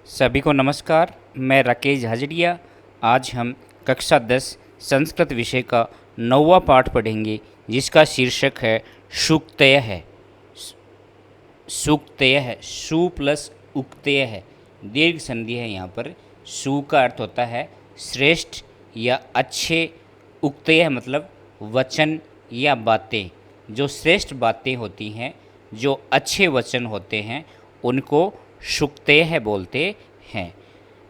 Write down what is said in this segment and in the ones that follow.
सभी को नमस्कार। मैं राकेश हाजरिया। आज हम कक्षा 10 संस्कृत विषय का 9वां पाठ पढ़ेंगे, जिसका शीर्षक है सूक्तय है। सूक्तय है, सु प्लस उक्तय है, दीर्घ संधि है यहाँ पर। सु का अर्थ होता है श्रेष्ठ या अच्छे, उक्तय मतलब वचन या बातें। जो श्रेष्ठ बातें होती हैं, जो अच्छे वचन होते हैं, उनको सूक्तय बोलते हैं।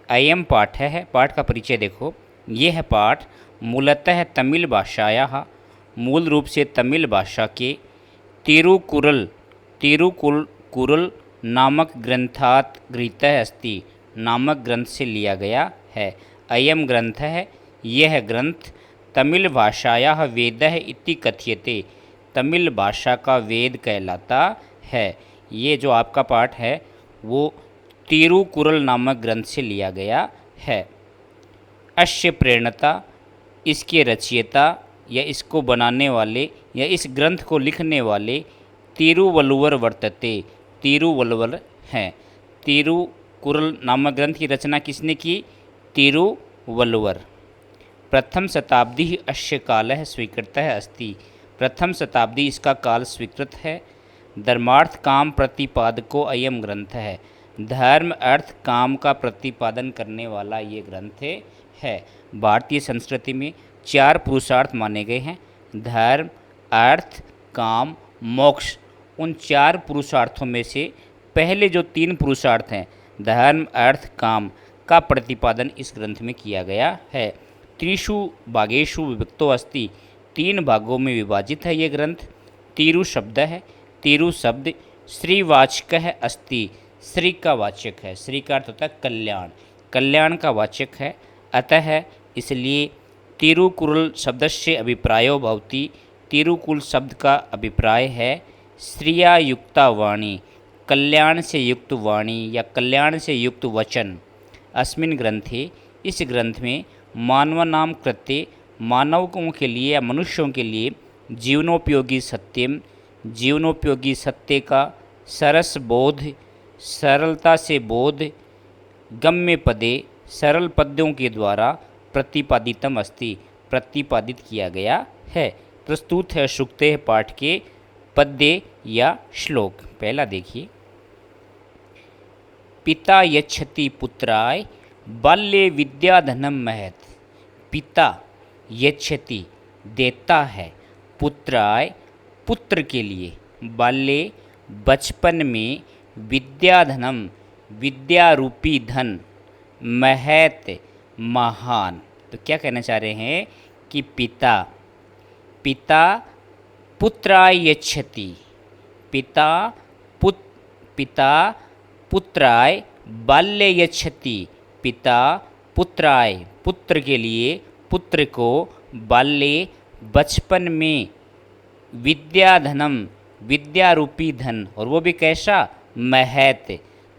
अयम पाठ है। पाठ का परिचय देखो। ये है पाठ मूलतः तमिल भाषायाः, मूल रूप से तमिल भाषा के तिरुकुरल नामक ग्रंथात् गृहीतः अस्ति, नामक ग्रंथ से लिया गया है। अयम ग्रंथ है, यह ग्रंथ तमिल भाषायाः वेदः इति कथ्यते, तमिल भाषा का वेद कहलाता है। ये जो आपका पाठ है वो तिरुकुरल नामक ग्रंथ से लिया गया है। अस्य प्रेरणता, इसके रचयिता या इसको बनाने वाले या इस ग्रंथ को लिखने वाले तिरुवल्लुवर वर्तते, तिरुवल्लुवर हैं। तिरुकुरल नामक ग्रंथ की रचना किसने की? तिरुवल्लुवर। प्रथम शताब्दी अस्य कालः स्वीकृतः अस्ति, प्रथम शताब्दी इसका काल स्वीकृत है। धर्मार्थ काम प्रतिपादको अयम ग्रंथ है, धर्म अर्थ काम का प्रतिपादन करने वाला ये ग्रंथ है। भारतीय संस्कृति में 4 पुरुषार्थ माने गए हैं, धर्म, अर्थ, काम, मोक्ष। उन 4 पुरुषार्थों में से पहले जो 3 पुरुषार्थ हैं, धर्म, अर्थ, काम, का प्रतिपादन इस ग्रंथ में किया गया है। त्रिषु भागेषु विभक्तो अस्ति, 3 भागों में विभाजित है ये ग्रंथ। तिरु शब्द है, तिरु शब्द श्रीवाचक है अस्ति, श्री का वाचक है। श्री का अर्थ होता है कल्याण, कल्याण का वाचक है। अतः इसलिए तिरुकुरल शब्दस्य अभिप्रायो भवति, तिरुकुल शब्द का अभिप्राय है श्रिया युक्ता वाणी, कल्याण से युक्त वाणी या कल्याण से युक्त वचन। अस्मिन् ग्रंथे, इस ग्रंथ में मानवानां कृते, मानवों के लिए या मनुष्यों के लिए जीवनोपयोगी सत्यम, जीवनोपयोगी सत्य का सरस बोध, सरलता से बोध, गम्य पदे, सरल पद्यों के द्वारा प्रतिपादितम अस्ति, प्रतिपादित किया गया है। प्रस्तुत है सूक्तय पाठ के पद्य या श्लोक। पहला देखिए। पिता यच्छति पुत्राय बाल्ये विद्याधनम महत्, पिता यच्छति देता है, पुत्राय पुत्र के लिए, बाल्ये बचपन में, विद्याधनम विद्या रूपी धन, महत महान। तो क्या कहना चाह रहे हैं कि पिता पुत्राय यच्छति, पिता पुत्राय बाल्ये यच्छति, पिता पुत्राय पुत्र के लिए, पुत्र को बाल्ये बचपन में, विद्याधनम विद्या रूपी धन, और वो भी कैसा? महत,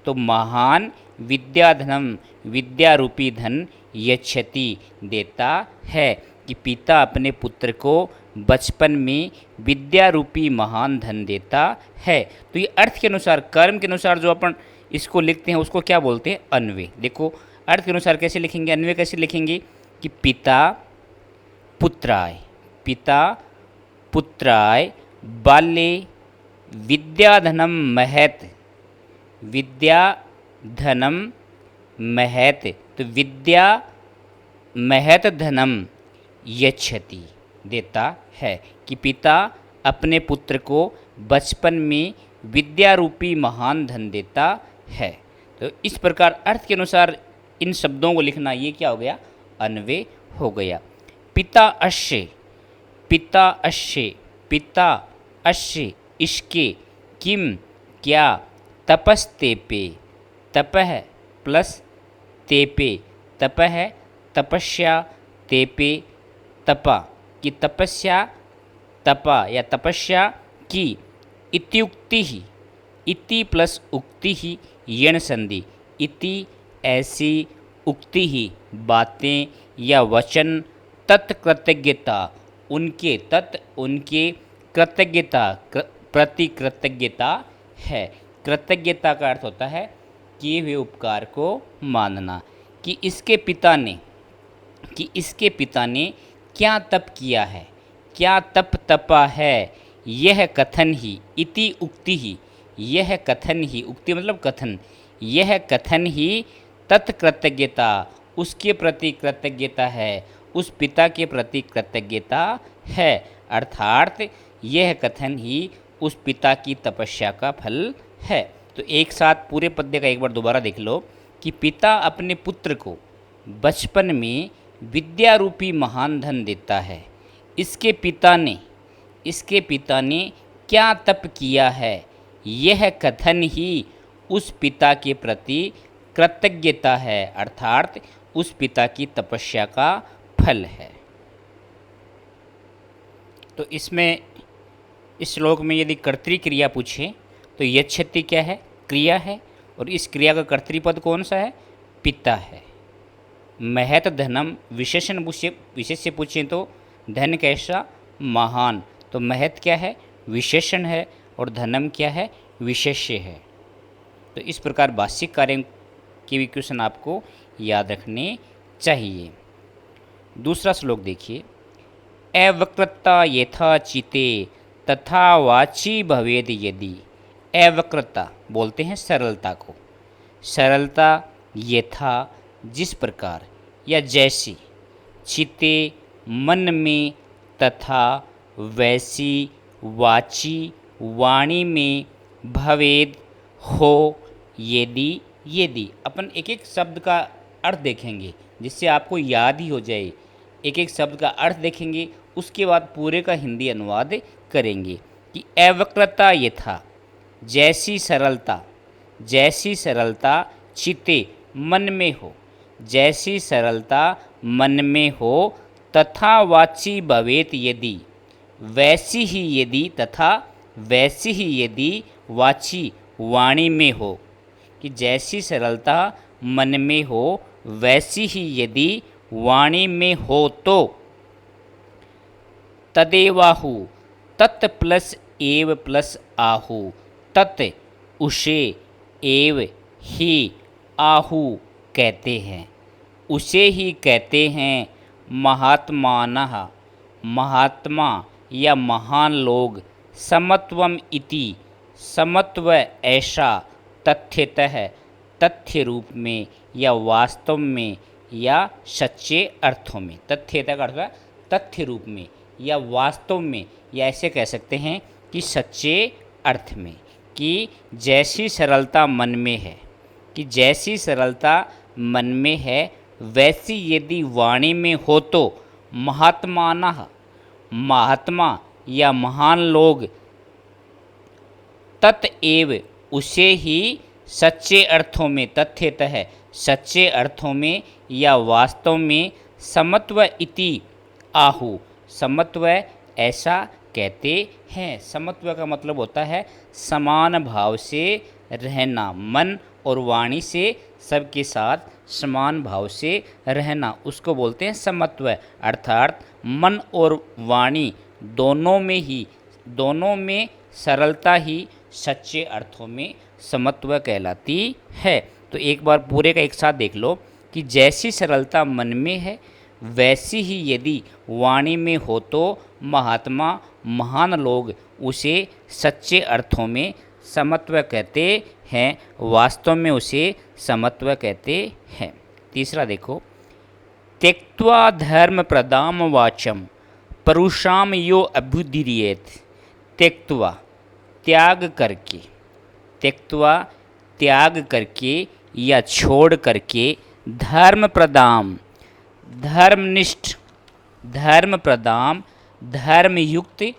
तो महान विद्याधनम विद्या रूपी धन यच्छति देता है, कि पिता अपने पुत्र को बचपन में विद्या रूपी महान धन देता है। तो ये अर्थ के अनुसार, कर्म के अनुसार जो अपन इसको लिखते हैं उसको क्या बोलते हैं? अन्वय। देखो अर्थ के अनुसार कैसे लिखेंगे, अन्वय कैसे लिखेंगे कि पिता पुत्राय, पिता पुत्राय बाल्ये विद्याधनम महत, विद्याधनम महत, तो विद्या महत धनम यच्छति देता है, कि पिता अपने पुत्र को बचपन में विद्या रूपी महान धन देता है। तो इस प्रकार अर्थ के अनुसार इन शब्दों को लिखना, ये क्या हो गया? अन्वय हो गया। पिता अश्य, पिता अश्य, पिता अश्य इसके, किम क्या, तपस्तेपे, तपः प्लस तेपे, तपः तपस्या, तेपे तपा, कि तपस्या तपा या तपस्या की, इत्युक्ति ही, इति प्लस उक्ति ही यण संधि, इति ऐसी, उक्ति ही बातें या वचन, तत्कृतज्ञता उनके, तत् उनके, कृतज्ञता प्रति कृतज्ञता है। कृतज्ञता का अर्थ होता है किए हुए उपकार को मानना। कि इसके पिता ने क्या तप किया है, क्या तप तपा है, यह कथन ही इति उक्ति ही, यह कथन ही, उक्ति मतलब कथन, यह कथन ही तत्कृतज्ञता, उसके प्रति कृतज्ञता है, उस पिता के प्रति कृतज्ञता है। अर्थात यह कथन ही उस पिता की तपस्या का फल है। तो एक साथ पूरे पद्य का एक बार दोबारा देख लो कि पिता अपने पुत्र को बचपन में विद्या रूपी महान धन देता है। इसके पिता ने क्या तप किया है, यह कथन ही उस पिता के प्रति कृतज्ञता है, अर्थात उस पिता की तपस्या का फल है। तो इसमें इस श्लोक में यदि कर्तृक्रिया पूछे तो यच्छति क्या है, क्रिया है, और इस क्रिया का कर्तृपद कौन सा है, पिता है। महत धनम विशेष्य पूछें तो धन कैसा, महान, तो महत क्या है, विशेषण है, और धनम क्या है, विशेष्य है। तो इस प्रकार भाष्यिक कार्य के भी क्वेश्चन आपको याद रखने चाहिए। दूसरा श्लोक देखिए, अवक्रता यथा चिते तथा वाची भवेद यदि। अवक्रता बोलते हैं सरलता को, सरलता यथा जिस प्रकार या जैसी, चिते मन में, तथा वैसी वाची वाणी में, भवेद हो यदि। अपन एक एक शब्द का अर्थ देखेंगे जिससे आपको याद ही हो जाए। एक एक शब्द का अर्थ देखेंगे, उसके बाद पूरे का हिंदी अनुवाद करेंगे। कि अवक्रता यथा जैसी सरलता चिते मन में हो, जैसी सरलता मन में हो, तथा वाची भवेत यदि, वैसी ही यदि, तथा वैसी ही यदि वाची वाणी में हो। कि जैसी सरलता मन में हो वैसी ही यदि वाणी में हो तो तदेवाहु, तत् प्लस एव प्लस आहु, तत् उसे, एव ही, आहु कहते हैं, उसे ही कहते हैं। महात्मानः, महात्मा या महान लोग, समत्वम इति, समत्व ऐसा, तथ्यतः तथ्य रूप में या वास्तव में या सच्चे अर्थों में। तथ्यतः का अर्थ तथ्य रूप में या वास्तव में, या ऐसे कह सकते हैं कि सच्चे अर्थ में। कि जैसी सरलता मन में है, कि जैसी सरलता मन में है वैसी यदि वाणी में हो तो महात्मानः, महात्मा या महान लोग, तत्एव उसे ही, सच्चे अर्थों में, तथ्यतः सच्चे अर्थों में या वास्तव में, समत्व इति आहु, समत्व ऐसा कहते हैं। समत्व का मतलब होता है समान भाव से रहना, मन और वाणी से सबके साथ समान भाव से रहना, उसको बोलते हैं समत्व। अर्थात मन और वाणी दोनों में सरलता ही सच्चे अर्थों में समत्व कहलाती है। तो एक बार पूरे का एक साथ देख लो कि जैसी सरलता मन में है वैसी ही यदि वाणी में हो तो महात्मा महान लोग उसे सच्चे अर्थों में समत्व कहते हैं, वास्तव में उसे समत्व कहते हैं। तीसरा देखो, त्यक्त्वा धर्म प्रदाम वाचम परुषाम यो अभ्युदीर्येत। त्यक्त्वा त्याग करके, त्यक्त्वा त्याग करके या छोड़ करके, धर्म प्रदाम धर्मनिष्ठ, धर्म प्रदाम धर्मयुक्त,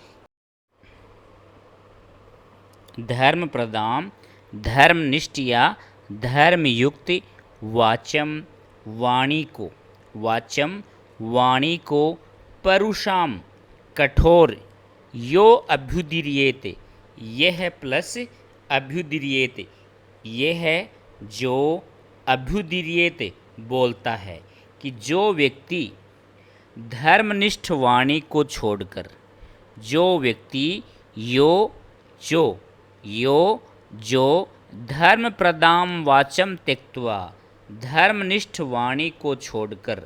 धर्म प्रदाम धर्मनिष्ठ या धर्मयुक्त, वाचम वाणी को, वाचम वाणी को, परुषाम कठोर, यो अभ्युदीर्येत, यह प्लस अभ्युदीर्येत, यह जो अभ्युदीर्येत बोलता है। कि जो व्यक्ति धर्मनिष्ठ वाणी को छोड़कर, जो व्यक्ति जो धर्म प्रदाम वाचम त्यक्त्वा, धर्मनिष्ठ वाणी को छोड़कर,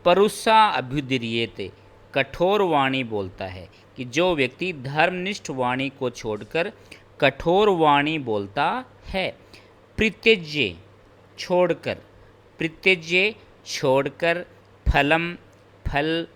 परुषा अभ्युदीरियते, कठोर वाणी बोलता है। कि जो व्यक्ति धर्मनिष्ठ वाणी को छोड़कर कठोर वाणी बोलता है। प्रित्यज्य छोड़कर, प्रित्यज्य छोड़कर, फलम फल,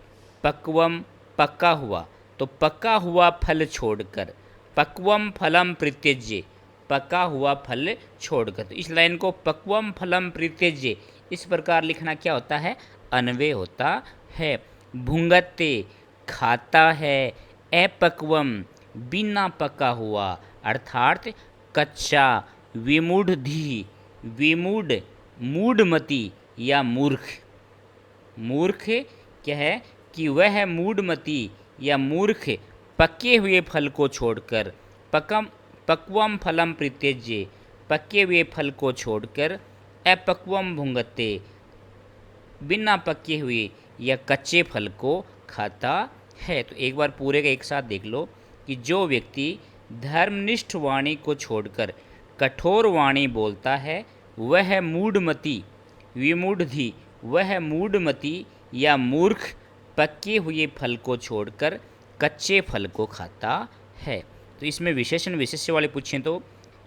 पक्वम पका हुआ, तो पका हुआ फल छोड़कर, पक्वम फलम प्रित्यज्य, पका हुआ फल छोड़कर। तो इस लाइन को पक्वम फलम प्रित्यज्य इस प्रकार लिखना क्या होता है, अन्वय होता है। भुंगते खाता है, अपक्वम बिना पका हुआ, अर्थात कच्चा, विमूढ़धि, विमूढ़ मूढ़मति या मूर्ख, मूर्ख क्या है कि वह मूढ़मति या मूर्ख पके हुए फल को छोड़कर, पक्वम फलम प्रित्यज्य, पके हुए फल को छोड़कर, अपक्वम भुंगते बिना पके हुए या कच्चे फल को खाता है। तो एक बार पूरे का एक साथ देख लो कि जो व्यक्ति धर्मनिष्ठ वाणी को छोड़कर कठोर वाणी बोलता है वह मूढ़मति, विमूढ़धि, वह मूढ़मति या मूर्ख पके हुए फल को छोड़कर कच्चे फल को खाता है। तो इसमें विशेषण विशेष्य वाले पूछें तो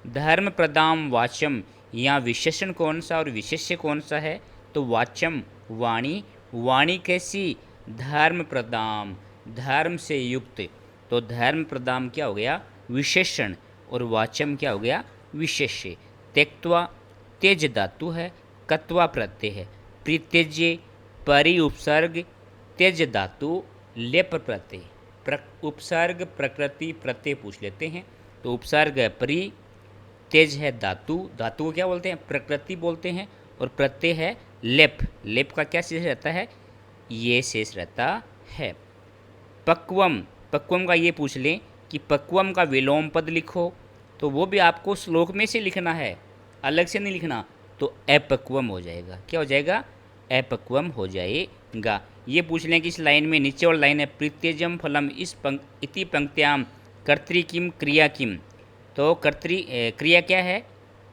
धर्म प्रदाम वाच्यम, यहाँ विशेषण कौन सा और विशेष्य कौन सा है, तो वाच्यम वाणी, वाणी कैसी, धर्म प्रदाम, धर्म से युक्त, तो धर्म प्रदाम क्या हो गया, विशेषण, और वाच्यम क्या हो गया, विशेष्य। त्यक्त्वा तेज धातु है, कत्वा प्रत्यय है, प्रित्यज्य परि उपसर्ग, तेज धातु लेप प्रत्यय, उपसर्ग प्रकृति प्रत्यय पूछ लेते हैं। तो उपसर्ग है परि, तेज है धातु, धातु को क्या बोलते हैं, प्रकृति बोलते हैं, और प्रत्यय है लेप, लेप का क्या शेष रहता है, ये शेष रहता है। पक्वम, पक्वम का ये पूछ लें कि पक्वम का विलोम पद लिखो, तो वो भी आपको श्लोक में से लिखना है, अलग से नहीं लिखना, तो अपक्वम हो जाएगा। क्या हो जाएगा, अपक्वम हो जाएगा। ये पूछ लें कि इस लाइन में नीचे और लाइन है प्रीत्यजम फलम, इस इति पंक्त्याम कर्तृ किम क्रिया किम, तो कर्तृ क्रिया क्या है,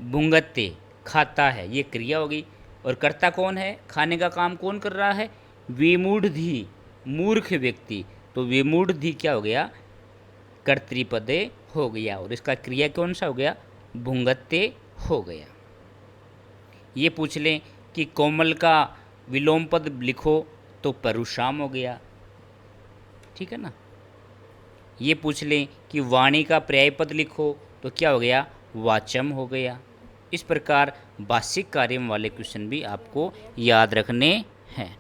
भुंगते खाता है, ये क्रिया होगी, और कर्ता कौन है, खाने का काम कौन कर रहा है, विमूढ़धि मूर्ख व्यक्ति, तो विमूढ़धि क्या हो गया, कर्तृपदे हो गया, और इसका क्रिया कौन सा हो गया, भुंगते हो गया। ये पूछ लें कि कोमल का विलोम पद लिखो, तो परुषाम हो गया, ठीक है ना। ये पूछ लें कि वाणी का पर्याय पद लिखो, तो क्या हो गया, वाचम हो गया। इस प्रकार भाषिक कार्य वाले क्वेश्चन भी आपको याद रखने हैं।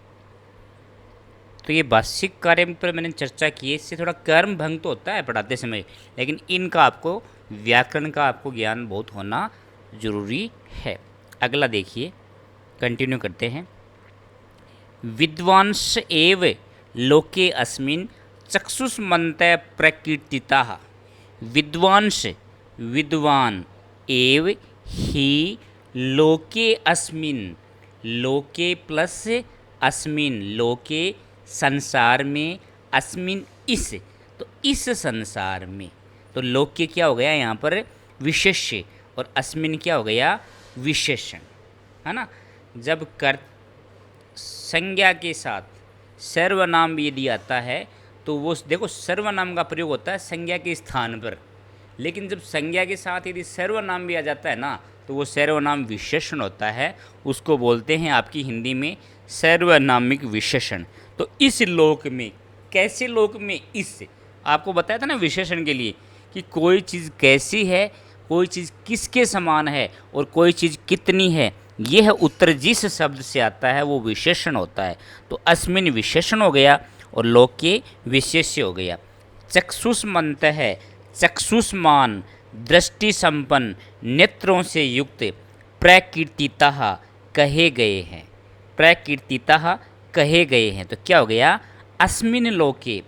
तो ये भाषिक कार्य पर मैंने चर्चा की है, इससे थोड़ा कर्म भंग तो होता है पढ़ाते समय, लेकिन इनका आपको व्याकरण का आपको ज्ञान बहुत होना जरूरी है। अगला देखिए, कंटिन्यू करते हैं। विद्वांस एव लोके अस्मिन् चक्षुष्मन्तः प्रकीर्तिताः, विद्वांस विद्वान, एव ही लोके अस्मिन्, लोके प्लस अस्मिन्, लोके संसार में, अस्मिन् इस, तो इस संसार में, तो लोके क्या हो गया यहाँ पर विशेष्य, और अस्मिन् क्या हो गया विशेषण, है ना। जब कर संज्ञा के साथ सर्वनाम भी यदि आता है तो वो देखो सर्वनाम का प्रयोग होता है संज्ञा के स्थान पर, लेकिन जब संज्ञा के साथ यदि सर्वनाम भी आ जाता है ना, तो वो सर्वनाम विशेषण होता है, उसको बोलते हैं आपकी हिंदी में सर्वनामिक विशेषण। तो इस लोक में, कैसे लोक में, इस आपको बताया था ना विशेषण के लिए कि कोई चीज़ कैसी है, कोई चीज़ किसके समान है, और कोई चीज़ कितनी है, यह उत्तर जिस शब्द से आता है वो विशेषण होता है। तो अस्मिन् विशेषण हो गया और लोके विशेष्य हो गया। चक्षुष्मंत है, चक्षुष्मान, दृष्टि संपन्न, नेत्रों से युक्त, प्रकीर्तितः कहे गए हैं, प्रकीर्तितः कहे गए हैं। तो क्या हो गया, अस्मिन् लोके,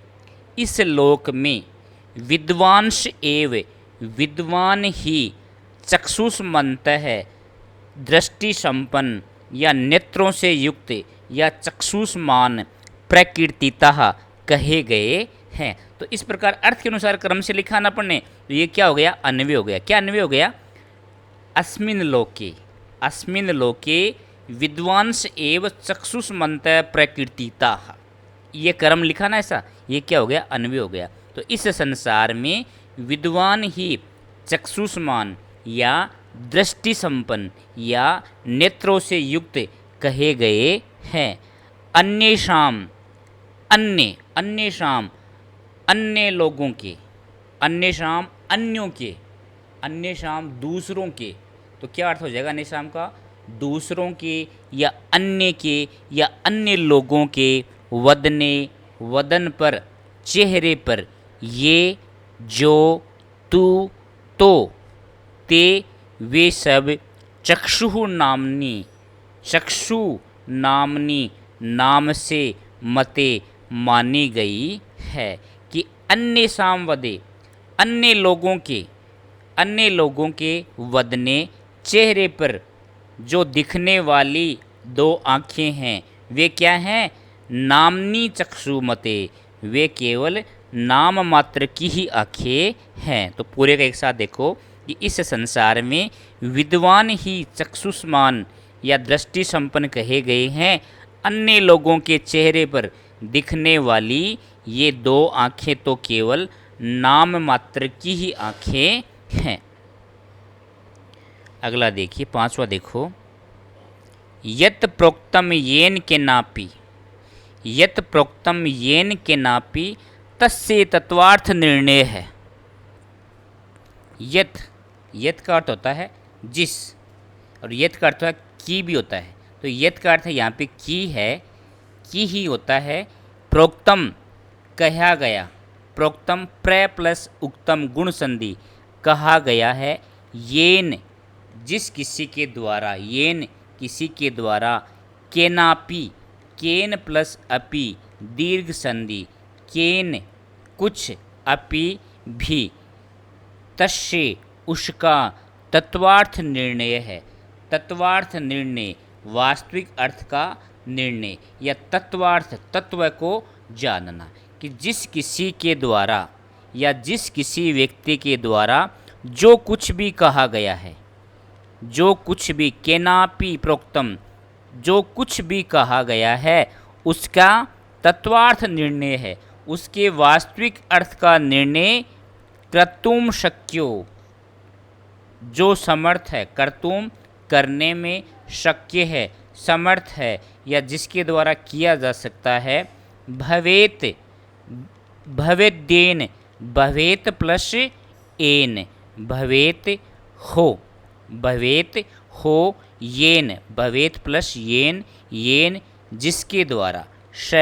इस लोक में, विद्वांस एव, विद्वान ही, चक्षुष्मंत है, दृष्टि संपन्न या नेत्रों से युक्त या चक्षुष्मान, प्रकीर्तितः कहे गए हैं। तो इस प्रकार अर्थ के अनुसार क्रम से लिखा ना पढ़ने, तो ये क्या हो गया, अन्वय हो गया। क्या अन्वय हो गया, अस्मिन् लोके विद्वांस एव चक्षुष्मन्तः प्रकीर्तिताः। ये कर्म लिखा ना ऐसा, ये क्या हो गया, अन्वय हो गया। तो इस संसार में विद्वान ही चक्षुष्मान या दृष्टि संपन्न या नेत्रों से युक्त कहे गए हैं। अन्येषाम, अन्येषाम अन्य लोगों के, अन्येषाम अन्यों के, अन्येषाम दूसरों के। तो क्या अर्थ हो जाएगा अन्येषाम का, दूसरों के या अन्य के या अन्य लोगों के वदने, वदन पर, चेहरे पर, ये, जो, तू, तो, ते, वे सब चक्षु नामनी नाम से मते मानी गई है। कि अन्य सामवदे, अन्य लोगों के वदने, चेहरे पर जो दिखने वाली दो आँखें हैं वे क्या हैं, नामनी चक्षुमते, वे केवल नाम मात्र की ही आँखें हैं। तो पूरे का एक साथ देखो कि इस संसार में विद्वान ही चक्षुष्मान या दृष्टि संपन्न कहे गए हैं। अन्य लोगों के चेहरे पर दिखने वाली ये दो आँखें तो केवल नाम मात्र की ही आँखें हैं। अगला देखिए, पांचवा देखो, यत प्रोक्तम येन के नापी, यत प्रोक्तम येन के नापी तस्य तत्वार्थ निर्णय है। यत का अर्थ होता है जिस, और यत का अर्थ की भी होता है। तो यत का अर्थ यहाँ पे की है, की ही होता है। प्रोक्तम कहा गया, प्रोक्तम प्र प्लस उक्तम गुण संधि, कहा गया है। येन जिस किसी के द्वारा, येन किसी के द्वारा, केनापि केन प्लस अपि दीर्घ संधि, केन कुछ, अपि भी, तस्य उसका तत्वार्थ निर्णय है। तत्वार्थ निर्णय वास्तविक अर्थ का निर्णय या तत्वार्थ, तत्व को जानना। कि जिस किसी के द्वारा या जिस किसी व्यक्ति के द्वारा जो कुछ भी कहा गया है, जो कुछ भी, केनापि प्रोक्तम, जो कुछ भी कहा गया है उसका तत्वार्थ निर्णय है, उसके वास्तविक अर्थ का निर्णय कर्तुम शक्यो, जो समर्थ है, कर्तुम करने में, शक्य है, समर्थ है, या जिसके द्वारा किया जा सकता है। भवेत, भवेद्येन, भवेत प्लस एन, भवेत हो, भवेत हो, येन, भवेत प्लस येन, येन जिसके द्वारा, श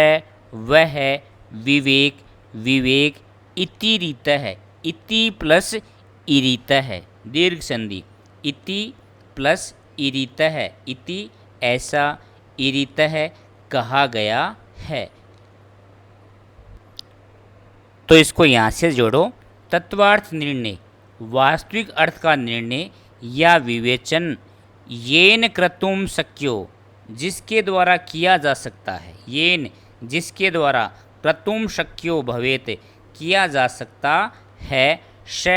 वह, विवेक, विवेक, इति रीत है, इति प्लस इरीत है, दीर्घ संधि, इति प्लस इरीत है, इति ऐसा, इरीत है कहा गया है। तो इसको यहाँ से जोड़ो, तत्वार्थ निर्णय वास्तविक अर्थ का निर्णय या विवेचन, येन क्रतुम शक्यो जिसके द्वारा किया जा सकता है, येन जिसके द्वारा, क्रतुम शक्यो भवेत किया जा सकता है, श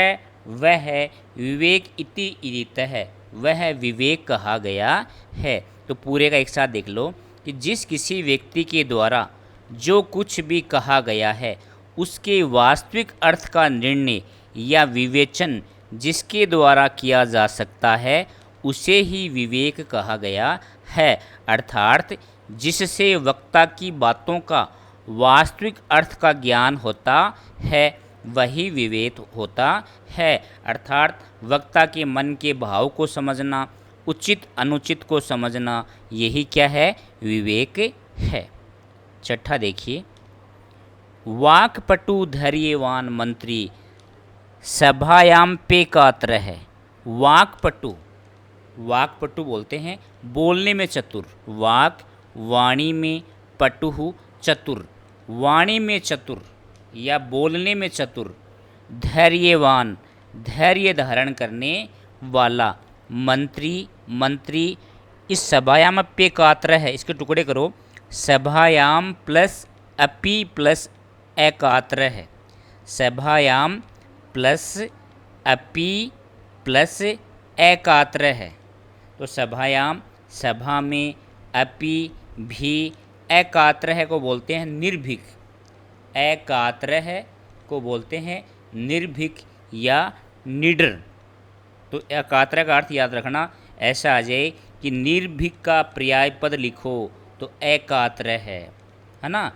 वह, विवेक इति इरित है, वह विवेक कहा गया है। तो पूरे का एक साथ देख लो कि जिस किसी व्यक्ति के द्वारा जो कुछ भी कहा गया है उसके वास्तविक अर्थ का निर्णय या विवेचन जिसके द्वारा किया जा सकता है उसे ही विवेक कहा गया है। अर्थात जिससे वक्ता की बातों का वास्तविक अर्थ का ज्ञान होता है वही विवेक होता है। अर्थात वक्ता के मन के भाव को समझना, उचित अनुचित को समझना, यही क्या है, विवेक है। छठा देखिए, वाक्पटु धैर्यवान मंत्री सभायाम पे कातर है। वाक्पटु, वाक्पटु बोलते हैं बोलने में चतुर, वाक वाणी में, पटुहु चतुर, वाणी में चतुर या बोलने में चतुर, धैर्यवान धैर्य धारण करने वाला, मंत्री मंत्री इस सभायाम पे कातर है, इसके टुकड़े करो, सभायाम प्लस अपि प्लस एकात्र है, सभायाम प्लस अपि प्लस एकात्र है। तो सभायाम, सभा में, अपि, भी, एकात्र है को बोलते हैं निर्भीक। एकात्र है को बोलते हैं निर्भीक या निडर। तो एकात्र का अर्थ याद रखना ऐसा आ जाए कि निर्भीक का पर्याय पद लिखो तो एकात्र है ना।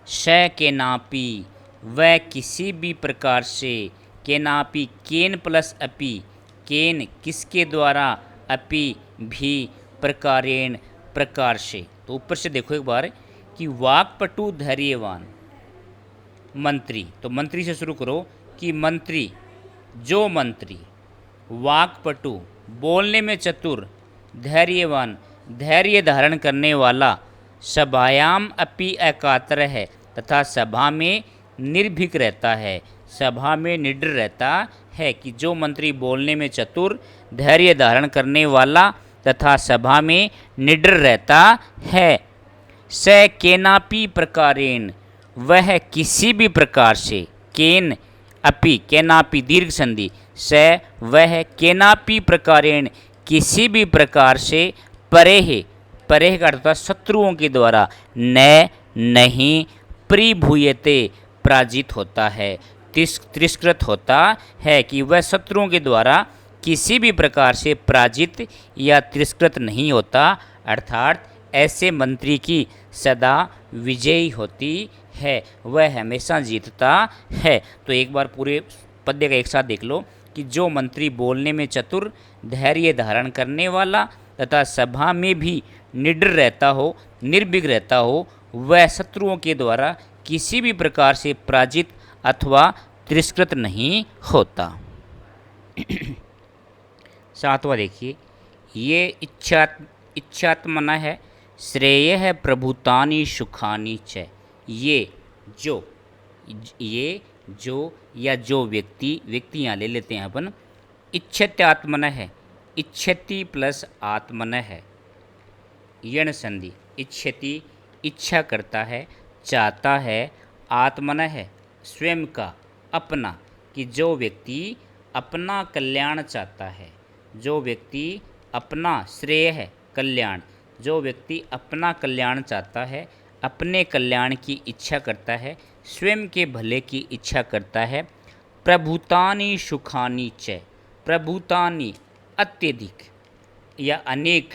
स के नापी, वह किसी भी प्रकार से, के नापी केन प्लस अपि, केन किसके द्वारा, अपि भी, प्रकारेण प्रकार से। तो ऊपर से देखो एक बार कि वाक्पटु धैर्यवान मंत्री, तो मंत्री से शुरू करो कि मंत्री, जो मंत्री, वाक्पटु बोलने में चतुर, धैर्यवान धैर्य धारण करने वाला, सभायाम अपि एकात्र है तथा सभा में निर्भीक रहता है, सभा में निडर रहता है। कि जो मंत्री बोलने में चतुर, धैर्य धारण करने वाला तथा सभा में निडर रहता है। स केनापि प्रकारेण, वह किसी भी प्रकार से, केन अपि, केनापि दीर्घ संधि, स वह केनापि प्रकारेण किसी भी प्रकार से, परेह, परेह का अर्थ शत्रुओं के द्वारा, न नहीं, परिभूयते पराजित होता है, तिरस्कृत होता है। कि वह शत्रुओं के द्वारा किसी भी प्रकार से पराजित या तिरस्कृत नहीं होता, अर्थात ऐसे मंत्री की सदा विजयी होती है, वह हमेशा जीतता है। तो एक बार पूरे पद्य का एक साथ देख लो कि जो मंत्री बोलने में चतुर, धैर्य धारण करने वाला तथा सभा में भी निडर रहता हो, निर्भीक रहता हो, वह शत्रुओं के द्वारा किसी भी प्रकार से पराजित अथवा तिरस्कृत नहीं होता। सातवां देखिए, ये इच्छात्मना है, श्रेय है प्रभुतानि सुखानि च। ये जो या जो व्यक्ति, व्यक्ति यहाँ ले लेते हैं अपन, इच्छत्यात्मन है, इच्छति प्लस आत्मन है, यण संधि, इच्छति इच्छा करता है, चाहता है, आत्मन है स्वयं का, अपना। कि जो व्यक्ति अपना कल्याण चाहता है, जो व्यक्ति अपना, श्रेय है कल्याण, जो व्यक्ति अपना कल्याण चाहता है, अपने कल्याण की इच्छा करता है, स्वयं के भले की इच्छा करता है। प्रभुतानि सुखानि च, प्रभुतानि अत्यधिक या अनेक,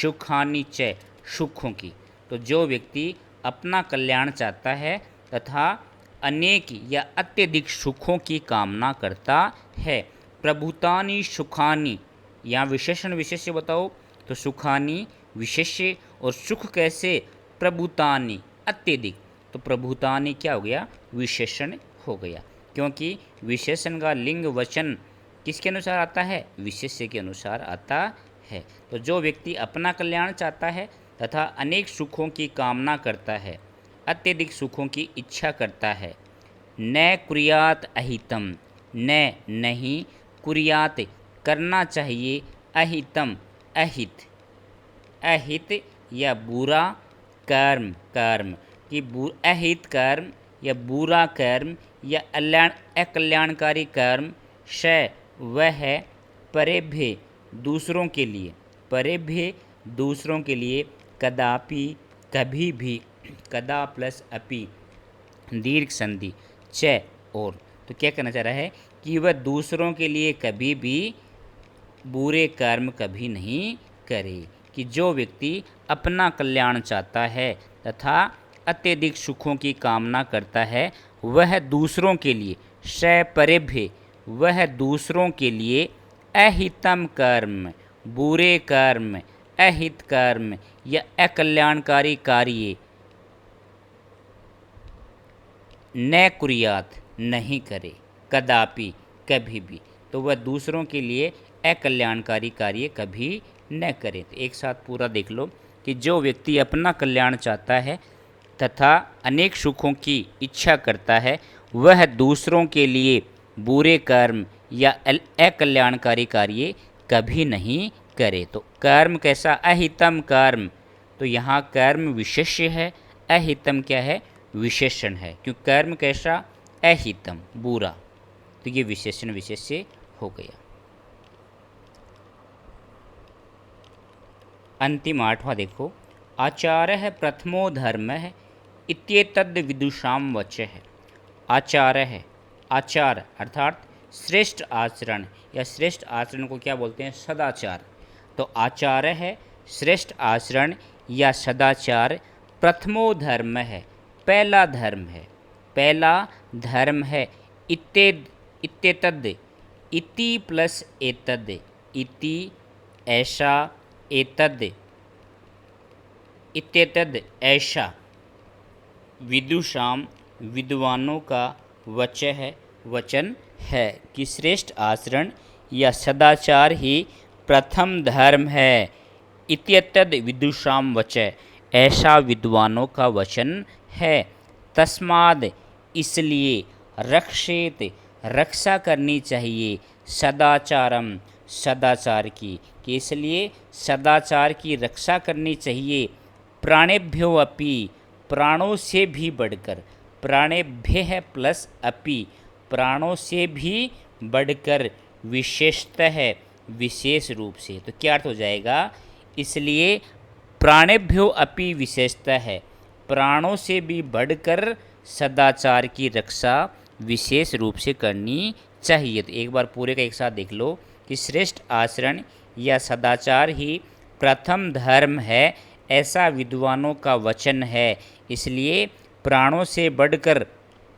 सुखानि च सुखों की। तो जो व्यक्ति अपना कल्याण चाहता है तथा अनेक या अत्यधिक सुखों की कामना करता है। प्रभुतानि सुखानि, यहाँ विशेषण विशेष्य बताओ। तो सुखानि विशेष्य और सुख कैसे, प्रभुतानि अत्यधिक। तो प्रभुतानि क्या हो गया, विशेषण हो गया, क्योंकि विशेषण का लिंग वचन किसके अनुसार आता है, विशेष्य के अनुसार आता है। तो जो व्यक्ति अपना कल्याण चाहता है तथा अनेक सुखों की कामना करता है, अत्यधिक सुखों की इच्छा करता है। न कुर्यात अहितम, न नहीं, कुर्यात करना चाहिए, अहितम अहित, अहित या बुरा कर्म, कर्म कि अहित कर्म या बुरा कर्म या अकल्याणकारी कर्म, श वह है, परेभ्य दूसरों के लिए, परेभ्य दूसरों के लिए, कदापि कभी भी, कदा प्लस अपि दीर्घ संधि, च और। तो क्या कहना चाह रहा है कि वह दूसरों के लिए कभी भी बुरे कर्म कभी नहीं करे। कि जो व्यक्ति अपना कल्याण चाहता है तथा अत्यधिक सुखों की कामना करता है, वह दूसरों के लिए, स परेभ्य वह दूसरों के लिए, अहितम कर्म बुरे कर्म, अहित कर्म या अकल्याणकारी कार्य, न कुर्यात नहीं करे, कदापि कभी भी। तो वह दूसरों के लिए अकल्याणकारी कार्य कभी न करे। तो एक साथ पूरा देख लो कि जो व्यक्ति अपना कल्याण चाहता है तथा अनेक सुखों की इच्छा करता है, वह दूसरों के लिए बुरे कर्म या अकल्याणकारी कार्य कभी नहीं करे। तो कर्म कैसा, अहितम कर्म। तो यहाँ कर्म विशेष्य है, अहितम क्या है, विशेषण है। क्यों, कर्म कैसा, अहितम बुरा। तो ये विशेषण विशेष्य हो गया। अंतिम 8वां देखो, आचार्य प्रथमो धर्म है इत्येतद् विदुषां वचः। आचार्य है, आचार अर्थात श्रेष्ठ आचरण, या श्रेष्ठ आचरण को क्या बोलते हैं, सदाचार। तो आचार्य है श्रेष्ठ आचरण या सदाचार, प्रथमो धर्म है पहला धर्म है, पहला धर्म है। इत्येतद्, इति प्लस एतद्, इति ऐसा, एतद् इत्येतद् ऐसा, विदुषाम विद्वानों का वचन है कि श्रेष्ठ आचरण या सदाचार ही प्रथम धर्म है। इत्येतद् विदुषाम वचः, ऐसा विद्वानों का वचन है। तस्माद्, इसलिए, रक्षेत, रक्षा करनी चाहिए, सदाचारम, सदाचार की, कि इसलिए सदाचार की रक्षा करनी चाहिए। प्राणेभ्यो अपि, प्राणों से भी बढ़कर, प्राणेभ्य है प्लस अपि, प्राणों से भी बढ़कर, विशेषतः है विशेष रूप से। तो क्या अर्थ हो जाएगा, इसलिए प्राणेभ्यो अपि विशेषतः है, प्राणों से भी बढ़कर सदाचार की रक्षा विशेष रूप से करनी चाहिए। तो एक बार पूरे का एक साथ देख लो कि श्रेष्ठ आचरण या सदाचार ही प्रथम धर्म है, ऐसा विद्वानों का वचन है, इसलिए प्राणों से बढ़कर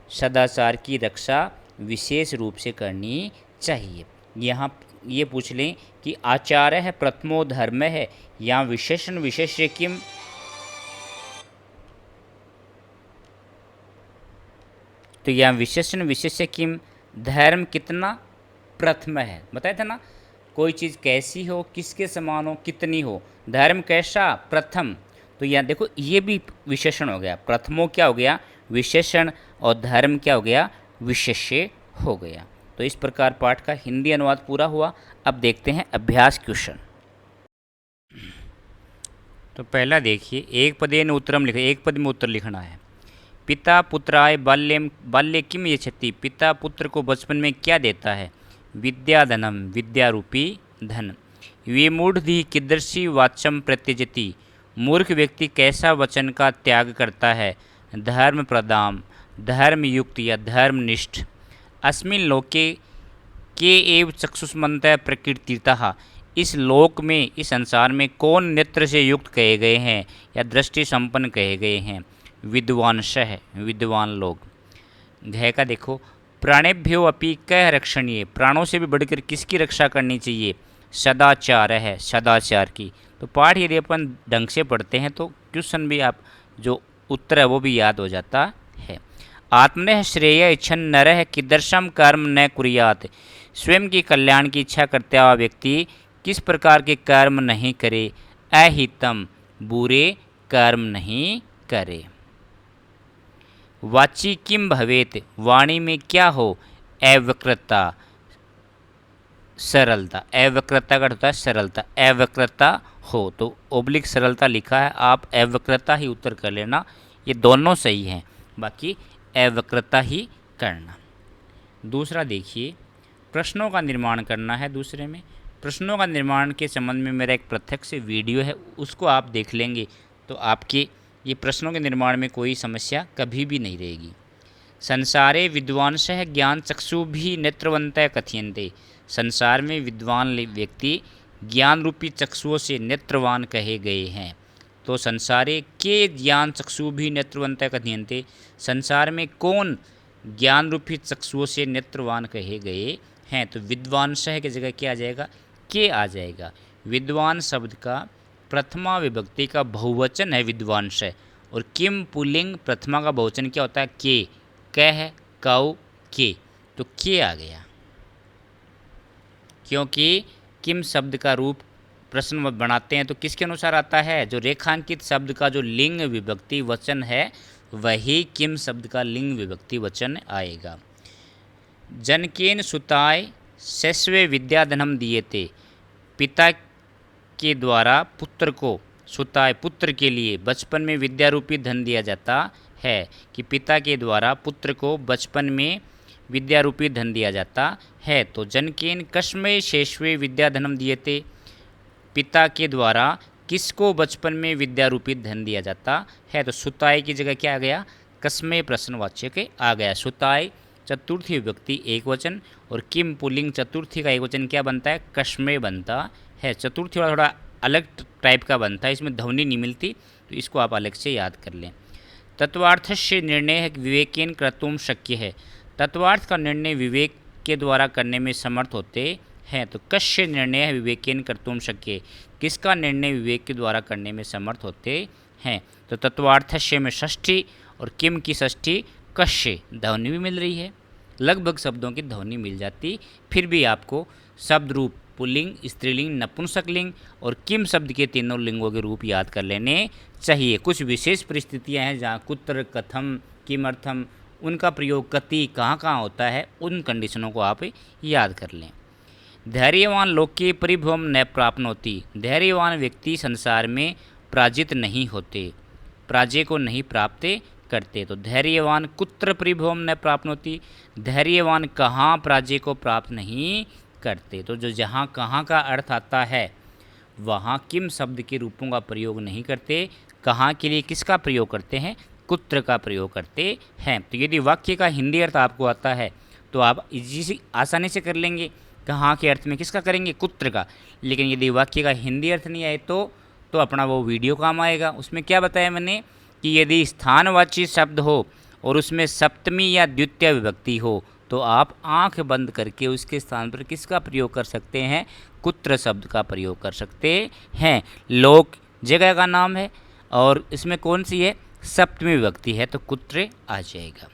सदाचार की रक्षा विशेष रूप से करनी चाहिए। यहाँ ये पूछ लें कि आचार्य है प्रथमो धर्म है, यहाँ विशेषण विशेष्य किम, तो यहाँ विशेषण विशेष्य किम, धर्म कितना, प्रथम है। बताया था ना, कोई चीज़ कैसी हो, किसके समान हो, कितनी हो, धर्म कैसा, प्रथम। तो यहाँ देखो ये भी विशेषण हो गया, प्रथमो क्या हो गया, विशेषण, और धर्म क्या हो गया, विशेष्य हो गया। तो इस प्रकार पाठ का हिंदी अनुवाद पूरा हुआ। अब देखते हैं अभ्यास क्वेश्चन। तो पहला देखिए, एक पदेन उत्तरम लिखे, एक पद में उत्तर लिखना है। पिता पुत्राय बाल्ये किम यच्छति, पिता पुत्र को बचपन में क्या देता है, विद्याधनम, विद्यारूपी धन। विमूढ़धि कीदृशी वाच्यम प्रत्यजति, मूर्ख व्यक्ति कैसा वचन का त्याग करता है, धर्म प्रदाम, धर्मयुक्त या धर्मनिष्ठ। अस्मिन् लोके के एव चक्षुष्मन्तः प्रकीर्तितः, इस लोक में, इस संसार में कौन नेत्र से युक्त कहे गए हैं या दृष्टि संपन्न कहे गए हैं, विद्वांसः, विद्वान लोग। घय का देखो, प्राणेभ्यो अपि कह रक्षणीय, प्राणों से भी बढ़कर किसकी रक्षा करनी चाहिए, सदाचार है, सदाचार की। तो पाठ यदि अपन ढंग से पढ़ते हैं तो क्वेश्चन भी आप जो उत्तर है वो भी याद हो जाता है। आत्मनः श्रेय इच्छन नरः कीदृशं कर्म न कुर्यात्, स्वयं की कल्याण की इच्छा करता हुआ व्यक्ति किस प्रकार के कर्म नहीं करे, अहितम, बुरे कर्म नहीं करे। वाची किम भवेत, वाणी में क्या हो, अवक्रता, सरलता, अवक्रता का होता है सरलता, अवक्रता हो, तो ओब्लिक सरलता लिखा है, आप अवक्रता ही उत्तर कर लेना, ये दोनों सही हैं, बाकी अवक्रता ही करना। दूसरा देखिए, प्रश्नों का निर्माण करना है। दूसरे में प्रश्नों का निर्माण के संबंध में मेरा एक प्रत्यक्ष वीडियो है, उसको आप देख लेंगे तो आपके ये प्रश्नों के निर्माण में कोई समस्या कभी भी नहीं रहेगी। संसारे विद्वांसः ज्ञान चक्षुभिः नेत्रवन्तः कथयन्ते, संसार में विद्वान व्यक्ति ज्ञान रूपी चक्षुओं से नेत्रवान कहे गए हैं। तो संसारे के ज्ञान चक्षुभिः नेत्रवन्तः कथयन्ते, संसार में कौन ज्ञान रूपी चक्षुओं से नेत्रवान कहे गए हैं। तो विद्वांसः की जगह क्या आ जाएगा, के आ जाएगा। विद्वान शब्द का प्रथमा विभक्ति का बहुवचन है विद्वांसः, और किम पुल्लिंग प्रथमा का बहुवचन क्या होता है, के, कह, कौ, के, तो के आ गया, क्योंकि किम शब्द का रूप प्रश्न बनाते हैं तो किसके अनुसार आता है, जो रेखांकित शब्द का जो लिंग विभक्ति वचन है वही किम शब्द का लिंग विभक्ति वचन आएगा। जनकेन सुताय शैशवे विद्याधनम दिएते, पिता के द्वारा पुत्र को, सुताय पुत्र के लिए बचपन में विद्यारूपी धन दिया जाता है, कि पिता के द्वारा पुत्र को बचपन में विद्यारूपी धन दिया जाता है। तो जनकेन कस्मै शैशवे विद्याधनम दिएते, पिता के द्वारा किसको बचपन में विद्या रूपी धन दिया जाता है? तो सुताय की जगह क्या आ गया? कस्मय प्रश्नवाच्य आ गया। सुताय चतुर्थी विभक्ति एक वचन, और किम पुल्लिंग चतुर्थी का एक वचन क्या बनता है? कस्मय बनता है। चतुर्थी वाला थोड़ा अलग टाइप का बनता है, इसमें ध्वनि नहीं मिलती, तो इसको आप अलग से याद कर लें। तत्वार्थस्य निर्णय विवेकेन कर्तुम शक्य है। तत्वार्थ का निर्णय विवेक के द्वारा करने में समर्थ होते हैं। तो कस्य निर्णय विवेकेन कर्तुम शक्य, किसका निर्णय विवेक के द्वारा करने में समर्थ होते हैं? तो तत्वार्थस्य में षष्ठी और किम की षष्ठी कस्य, ध्वनि भी मिल रही है, लगभग शब्दों की ध्वनि मिल जाती, फिर भी आपको शब्द रूप पुल्लिंग, स्त्रीलिंग, नपुंसकलिंग और किम शब्द के तीनों लिंगों के रूप याद कर लेने चाहिए। कुछ विशेष परिस्थितियां हैं जहाँ कुत्र, कथम, किमर्थम, उनका प्रयोग कति कहाँ कहाँ होता है, उन कंडीशनों को आप याद कर लें। धैर्यवान लोके परिभवम न प्राप्नोति, धैर्यवान व्यक्ति संसार में पराजित नहीं होते, पराजय को नहीं प्राप्त करते। तो धैर्यवान कुत्र परिभवम न प्राप्नोति, धैर्यवान कहाँ पराजय को प्राप्त नहीं करते। तो जो जहाँ कहाँ का अर्थ आता है वहाँ किम शब्द के रूपों का प्रयोग नहीं करते, कहाँ के लिए किसका प्रयोग करते हैं? कुत्र का प्रयोग करते हैं। तो यदि वाक्य का हिंदी अर्थ आपको आता है तो आप इजी आसानी से कर लेंगे, कहाँ के अर्थ में किसका करेंगे? कुत्र का। लेकिन यदि वाक्य का हिंदी अर्थ नहीं आए तो अपना वो वीडियो काम आएगा। उसमें क्या बताया मैंने कि यदि स्थानवाची शब्द हो और उसमें सप्तमी या द्वितीय विभक्ति हो तो आप आंख बंद करके उसके स्थान पर किसका प्रयोग कर सकते हैं? कुत्र शब्द का प्रयोग कर सकते हैं। लोक जगह का नाम है और इसमें कौन सी है? सप्तमी विभक्ति है, तो कुत्र आ जाएगा।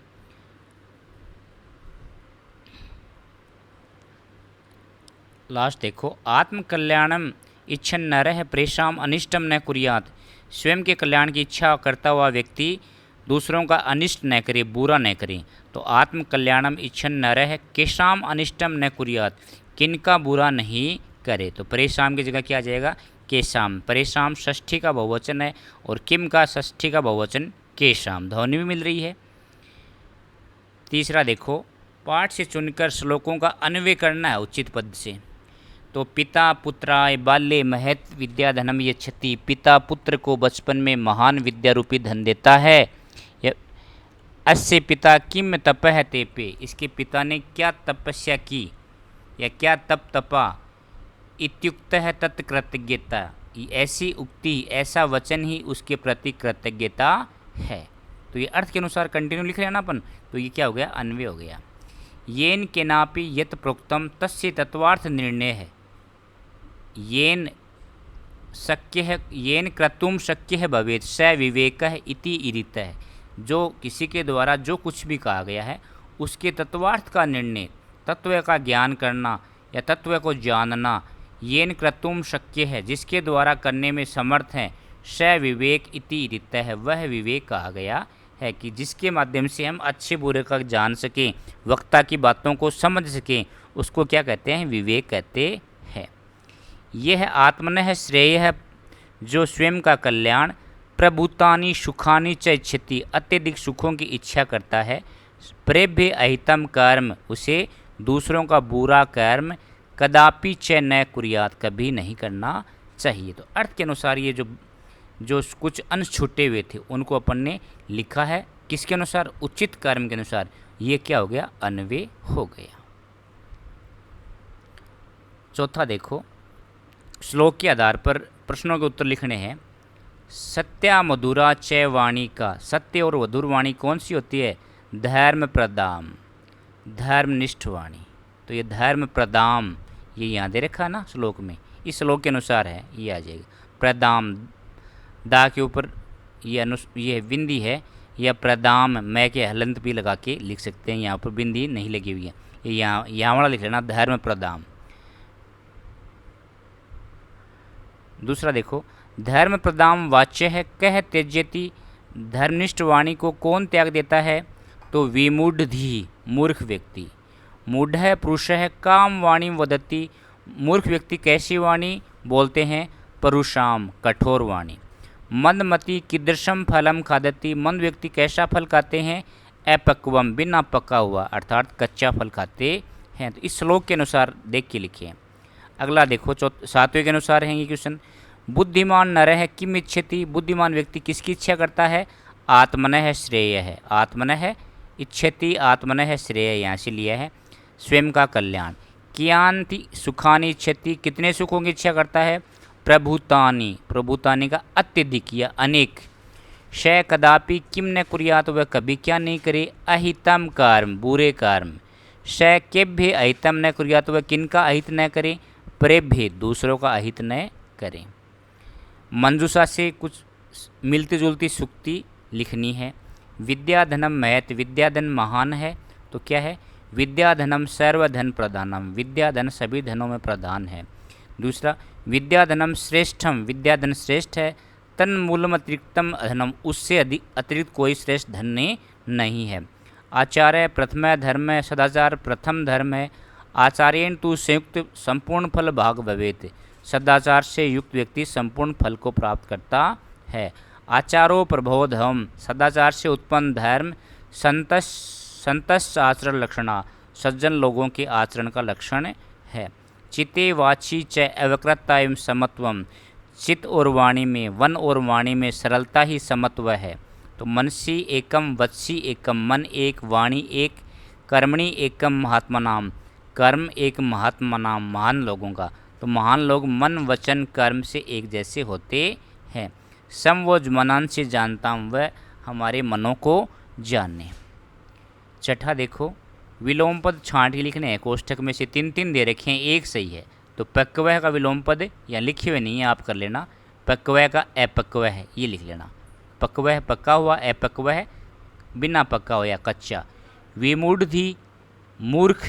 लास्ट देखो, आत्म कल्याणम इच्छन नरः प्रेषाम अनिष्टम न कुर्यात्, स्वयं के कल्याण की इच्छा करता हुआ व्यक्ति दूसरों का अनिष्ट न करे, बुरा न करे। तो आत्म कल्याणम इच्छन नरः केशाम अनिष्टम न कुर्यात्, किनका बुरा नहीं करे। तो परेशान की जगह क्या आ जाएगा? केशाम। परेशान षष्ठी का बहुवचन है और किम का षष्ठी का बहुवचन केशाम, ध्वनि भी मिल रही है। तीसरा देखो, पाठ से चुनकर श्लोकों का अन्वय करना है उचित पद से। तो पिता पुत्राय बाल्ये महत विद्या धनम यच्छति, पिता पुत्र को बचपन में महान विद्या रूपी धन देता है। अस्य पिता किम तपः तेपे, इसके पिता ने क्या तपस्या की या क्या तप तपा। इत्युक्त है तत्कृतज्ञता, ऐसी उक्ति, ऐसा वचन ही उसके प्रति कृतज्ञता है। तो ये अर्थ के अनुसार कंटिन्यू लिख रहे हैं ना अपन, तो ये क्या हो गया? अन्वय हो गया। येन केनापि यत् प्रोक्तम तस्य तत्वार्थ निर्णय है, येन शक्य है, येन क्रतुम शक्य है भवेत् स विवेकः इति ईरितः, जो किसी के द्वारा जो कुछ भी कहा गया है उसके तत्वार्थ का निर्णय, तत्व का ज्ञान करना या तत्व को जानना, येन क्रतुम शक्य है, जिसके द्वारा करने में समर्थ है, स विवेक इति ईरितः है, वह विवेक कहा गया है कि जिसके माध्यम से हम अच्छे बुरे का जान सकें, वक्ता की बातों को समझ सकें, उसको क्या कहते हैं? विवेक कहते हैं। यह आत्मनः श्रेय है, जो स्वयं का कल्याण, प्रभुतानि सुखानि च इच्छति, अत्यधिक सुखों की इच्छा करता है, प्रेभ्य अहितम कर्म, उसे दूसरों का बुरा कर्म, कदापि च न कुर्यात्, कभी नहीं करना चाहिए। तो अर्थ के अनुसार ये जो कुछ अंश छूटे हुए थे उनको अपन ने लिखा है, किसके अनुसार? उचित कर्म के अनुसार। ये क्या हो गया? अन्वय हो गया। चौथा देखो, श्लोक के आधार पर प्रश्नों के उत्तर लिखने हैं। सत्या मधुरा च वाणी का, सत्य और मधुर वाणी कौन सी होती है? धर्म प्रदाम, धर्मनिष्ठ वाणी। तो ये धर्म प्रदाम, ये यहाँ दे रखा है ना श्लोक में, इस श्लोक के अनुसार है, ये आ जाएगा। प्रदाम, दा के ऊपर ये बिंदी है, या प्रदाम मैं के हलंत भी लगा के लिख सकते हैं, यहाँ पर बिंदी नहीं लगी हुई है, ये यहाँ वाला लिख लेना, धर्म प्रदाम। दूसरा देखो, धर्म प्रदाम वाच्य है, कह त्यज्यति, धर्मनिष्ठ वाणी को कौन त्याग देता है? तो विमूढ़, मूर्ख व्यक्ति। मूढ़ है पुरुष है, काम वाणी वदति, मूर्ख व्यक्ति कैसी वाणी बोलते हैं? परुषाम, कठोर वाणी। मंदमति कीदृशम फलम खादति, मंद व्यक्ति कैसा फल खाते हैं? अपक्वम, बिना पका हुआ, अर्थात कच्चा फल खाते हैं। तो इस श्लोक के अनुसार देख के लिखिए। अगला देखो, सातवें के अनुसार है ये क्वेश्चन। बुद्धिमान नरः किम इच्छति, बुद्धिमान व्यक्ति किसकी इच्छा करता है, आत्मनः श्रेय है, आत्मनः इच्छति, आत्मनः श्रेय यहाँ से लिया है, स्वयं का कल्याण। कियान्ति सुखानि इच्छति, कितने सुखों की इच्छा करता है, प्रभुतानि, प्रभुतानि का अत्यधिक या अनेक। श कदापि किम न कुर्यात, वह कभी क्या नहीं करे, अहितम कर्म, बुरे कर्म। श केभ्य अहितम न कुर्यात, वह किनका अहित न करे, प्रेभ्य, दूसरों का अहित न करे। मंजूषा से कुछ मिलती जुलती सूक्ति लिखनी है। विद्याधनम महत, विद्याधन महान है, तो क्या है, विद्याधनम सर्वधन प्रधानम, विद्याधन सभी धनों में प्रधान है। दूसरा, विद्याधनम श्रेष्ठम, विद्याधन श्रेष्ठ है। तन्मूलम अतिरिक्तम धनम, उससे अतिरिक्त कोई श्रेष्ठ धन नहीं है। आचार्य प्रथम धर्म है, सदाचार प्रथम धर्म है। आचार्येण तु संयुक्त संपूर्ण फल भाग भवेत, सदाचार से युक्त व्यक्ति संपूर्ण फल को प्राप्त करता है। आचारो प्रबोधम, सदाचार से उत्पन्न धर्म। संतस आचरण लक्षणा, सज्जन लोगों के आचरण का लक्षण है। चिते वाची च अवक्रता एवं समत्वम, चित्त और वाणी में, वन और वाणी में सरलता ही समत्व है। तो मनसी एकम, वत्सी एकम, मन एक, वाणी एक, कर्मणि एकम महात्मा नाम, कर्म एक महात्मा नाम, महान लोगों का। तो महान लोग मन वचन कर्म से एक जैसे होते हैं। सम वो मनन से जानता हूँ, वह हमारे मनों को जाने। छठा देखो, विलोम पद छांट के लिखने हैं, कोष्ठक में से तीन तीन दे रखे हैं, एक सही है। तो पक्वह का विलोम पद यहाँ लिखे हुए नहीं है, आप कर लेना। पक्वह का अपक्वह है, ये लिख लेना। पक्वह पक्का हुआ, अपक्वह बिना पक्का हो या कच्चा। विमूढ़धि मूर्ख,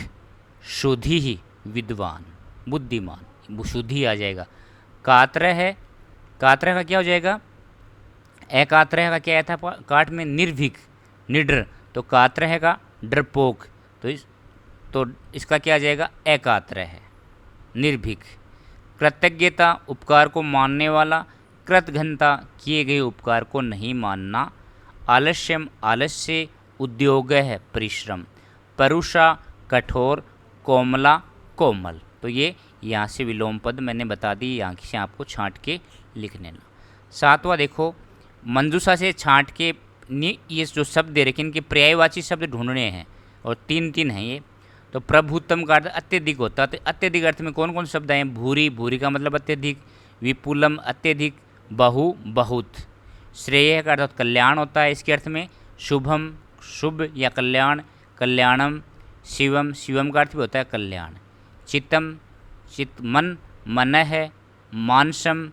शुद्धि ही विद्वान बुद्धिमान, शुद्धि आ जाएगा। कात्र है, कात्र का क्या हो जाएगा, एकात्र का क्या आया था काट में, निर्भीक निडर, तो कात्र है का डरपोक, तो इसका क्या आ जाएगा, एकात्र है निर्भीक। कृतज्ञता उपकार को मानने वाला, कृतघ्नता किए गए उपकार को नहीं मानना। आलस्यम आलस्य, उद्योग है परिश्रम। परुषा कठोर, कोमला कोमल। तो ये यहाँ से विलोम पद मैंने बता दी, यहाँ से आपको छांट के लिख लेना। सातवां देखो, मंजूषा से छांट के ये जो शब्द दे रखे इनके पर्यायवाची शब्द ढूंढने हैं, और तीन तीन हैं ये। तो प्रभुतम का अर्थ अत्यधिक होता है, तो अत्यधिक अर्थ में कौन कौन शब्द आए, भूरी, भूरी का मतलब अत्यधिक, विपुलम अत्यधिक, बहु बहुत। श्रेय का अर्थ कल्याण होता है इसके अर्थ में, शुभम शुभ या कल्याण, कल्याणम। शिवम, शिवम का अर्थ भी होता है कल्याण। चित्तम चित्त मन, मन है। मानसम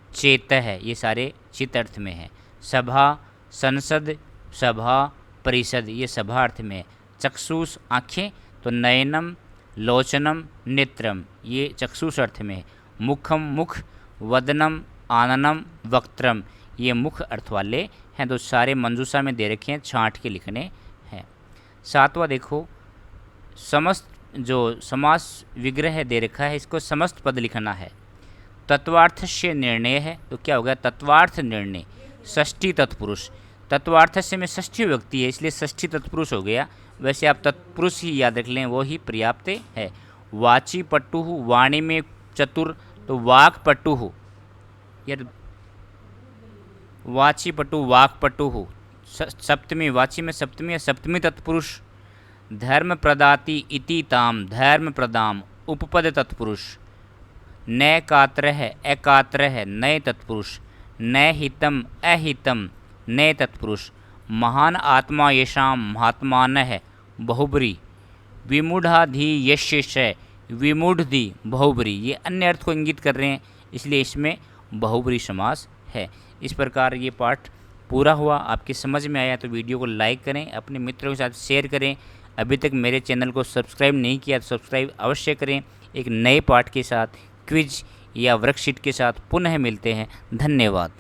चेत है, ये सारे चित्त अर्थ में है। सभा संसद, सभा परिषद, ये सभा अर्थ में है। चक्षुष आँखें, तो नयनम लोचनम नेत्रम, ये चक्षुष अर्थ में है। मुखम मुख, वदनम आननम वक्त्रम, ये मुख अर्थ वाले हैं। तो सारे मंजूषा में दे रखे हैं, छांट के लिखने हैं। सातवां देखो, समस्त जो समास विग्रह दे रखा है इसको समस्त पद लिखना है। तत्वार्थ से निर्णय है, तो क्या होगा, तत्वार्थ निर्णय। षष्ठी तत्पुरुष, तत्वार्थ से में षष्ठी व्यक्ति है, इसलिए षष्ठी तत्पुरुष हो गया। वैसे आप तत्पुरुष ही याद रख लें, वो ही पर्याप्त है। वाची पट्टुहु, वाणी में चतुर, तो वाक पट्टुहु, यार वाची पट्टु वाक पट्टुहु। सप्तमी, वाची में सप्तमी है, सप्तमी तत्पुरुष। धर्म प्रदाति इति ताम, धर्म प्रदाम उपपद तत्पुरुष। न कात्र है, अकात्र है, नए तत्पुरुष। न हितम अहितम, नए तत्पुरुष। महान आत्मा येषाम, महात्मान है बहुब्री। विमूढ़ाधि यश्य, विमूढ़धि बहुब्री, ये अन्य अर्थ को इंगित कर रहे हैं, इसलिए इसमें बहुब्री समास है। इस प्रकार ये पाठ पूरा हुआ। आपकी समझ में आया तो वीडियो को लाइक करें, अपने मित्रों के साथ शेयर करें। अभी तक मेरे चैनल को सब्सक्राइब नहीं किया तो सब्सक्राइब अवश्य करें। एक नए पाठ के साथ, क्विज या वर्कशीट के साथ पुनः मिलते हैं। धन्यवाद।